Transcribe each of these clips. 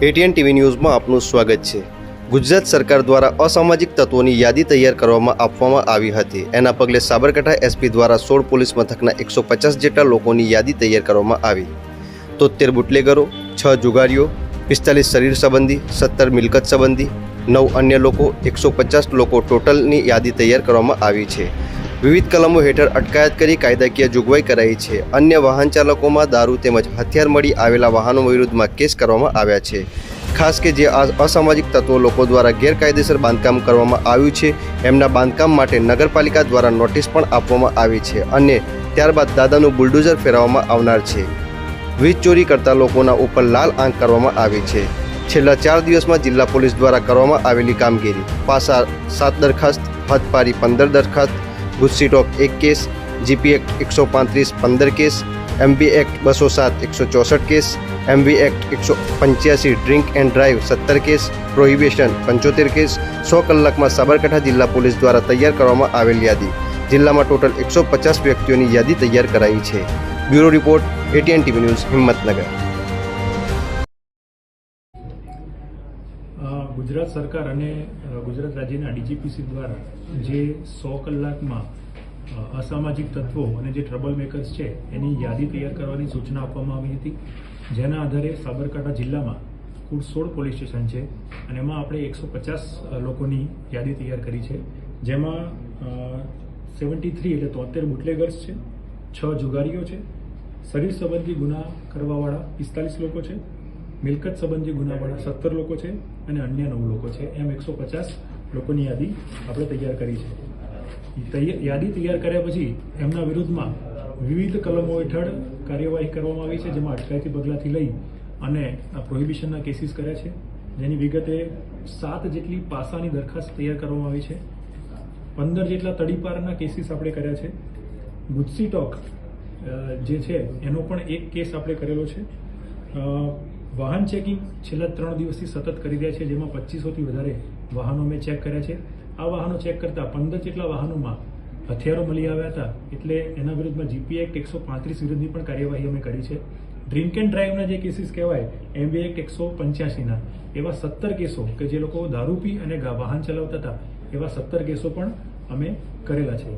ATN TV ન્યૂઝમાં આપનું સ્વાગત છે। ગુજરાત સરકાર દ્વારા અસામાજિક તત્વોની યાદી તૈયાર કરવામાં આવી હતી। એના પગલે સાબરકાંઠા એસપી દ્વારા 16 પોલીસ મથકના 150 જેટલા લોકોની યાદી તૈયાર કરવામાં આવી। 73 બુટલેગરો, 6 જુગારીઓ, 45 શરીર સંબંધી, 17 મિલકત સંબંધી, 9 અન્ય લોકો, 150 લોકો ટોટલની યાદી તૈયાર કરવામાં આવી છે। વિવિધ કલમો હેઠળ અટકાયત કરી કાયદાકીય જોગવાઈ કરાઈ છે। અન્ય વાહન ચાલકોમાં દારૂ તેમજ હથિયાર મળી આવેલા વાહનો વિરુદ્ધમાં કેસ કરવામાં આવ્યા છે। ખાસ કે જે અસામાજિક તત્વો લોકો દ્વારા ગેરકાયદેસર બાંધકામ કરવામાં આવ્યું છે એમના બાંધકામ માટે નગરપાલિકા દ્વારા નોટિસ પણ આપવામાં આવી છે અને ત્યારબાદ દાદાનું બુલડોઝર ફેરવવામાં આવનાર છે। વીજ ચોરી કરતા લોકોના ઉપર લાલ આંખ કરવામાં આવી છે। છેલ્લા 4 દિવસમાં જિલ્લા પોલીસ દ્વારા કરવામાં આવેલી કામગીરી: પાસા 7 દરખાસ્ત, હદપારી 15 દરખાસ્ત, ગુસ્સી ટોક 1 case, GP act 135 15 case, MB act 207 164 case, MV act 185 drink and drive 17 case, prohibition 75 case. 100 કલાકમાં સાબરકાંઠા જિલ્લા પોલીસ દ્વારા તૈયાર કરવામાં આવેલ યાદી જિલ્લામાં ટોટલ 150 વ્યક્તિઓની યાદી તૈયાર કરાઈ છે। Bureau report, ATN TV news, Himmatnagar. Gujarat સરકાર અને ગુજરાત રાજ્યના ડીજીપીસી દ્વારા જે 100 કલાકમાં અસામાજિક તત્વો અને જે ટ્રબલ મેકર્સ છે એની યાદી તૈયાર કરવાની સૂચના આપવામાં આવી હતી, જેના આધારે સાબરકાંઠા જિલ્લામાં કુલ 16 પોલીસ સ્ટેશન છે અને એમાં આપણે 150 લોકોની યાદી તૈયાર કરી છે, જેમાં 73 એટલે 73 બુટલેગર્સ છે, 6 જુગારીઓ છે, શરીર સંબંધી ગુના કરવાવાળા 45 લોકો છે, મિલકત સંબંધી ગુનાવાળા 17 લોકો છે અને અન્ય 9 લોકો છે। એમ 150 લોકોની યાદી આપણે તૈયાર કરી છે। યાદી તૈયાર કર્યા પછી એમના વિરુદ્ધમાં વિવિધ કલમો હેઠળ કાર્યવાહી કરવામાં આવી છે, જેમાં અટકાયતી પગલાંથી લઈ અને પ્રોહિબિશનના કેસીસ કર્યા છે, જેની વિગતે 7 જેટલી પાસાની દરખાસ્ત તૈયાર કરવામાં આવી છે, 15 જેટલા તડીપારના કેસીસ આપણે કર્યા છે, ગુસ્સી ટોક જે છે એનો પણ એક કેસ આપણે કરેલો છે। વાહન ચેકિંગ છેલ્લા 3 દિવસથી સતત કરી રહ્યા છે, જેમાં 2500થી વધારે વાહનો અમે ચેક કર્યા છે। આ વાહનો ચેક કરતા 15 જેટલા વાહનોમાં હથિયારો મળી આવ્યા હતા, એટલે એના વિરુદ્ધમાં જીપી એક્ટ 135 વિરુદ્ધની પણ કાર્યવાહી અમે કરી છે। ડ્રિંક એન્ડ ડ્રાઈવના જે કેસીસ કહેવાય, એમબી એક્ટ 185ના એવા 17 કેસો કે જે લોકો દારૂ પી અને વાહન ચલાવતા હતા, એવા 17 કેસો પણ અમે કરેલા છે।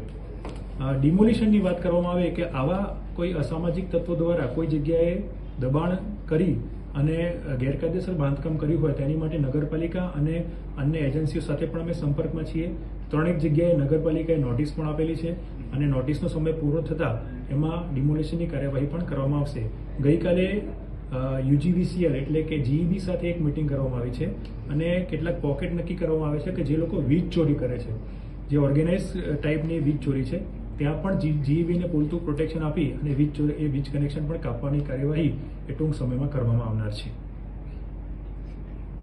ડિમોલિશનની વાત કરવામાં આવે કે આવા કોઈ અસામાજિક તત્વો દ્વારા કોઈ જગ્યાએ દબાણ કરી અને ગેરકાયદેસર બાંધકામ કર્યું હોય તેની માટે નગરપાલિકા અને અન્ય એજન્સીઓ સાથે પણ અમે સંપર્કમાં છીએ। 3 જગ્યાએ નગરપાલિકાએ નોટિસ પણ આપેલી છે અને નોટિસનો સમય પૂરો થતાં એમાં ડિમોલિશનની કાર્યવાહી પણ કરવામાં આવશે। ગઈકાલે યુજીવીસીએલ એટલે કે જીઈબી સાથે એક મિટિંગ કરવામાં આવી છે અને કેટલાક પોકેટ નક્કી કરવામાં આવે છે કે જે લોકો વીજ ચોરી કરે છે, જે ઓર્ગેનાઇઝ ટાઈપની વીજ ચોરી છે, ત્યાં પણ જીઈબીને પૂરતું પ્રોટેક્શન આપી અને વીજ કનેક્શન પણ કાપવાની કાર્યવાહી એ ટૂંક સમયમાં કરવામાં આવનાર છે।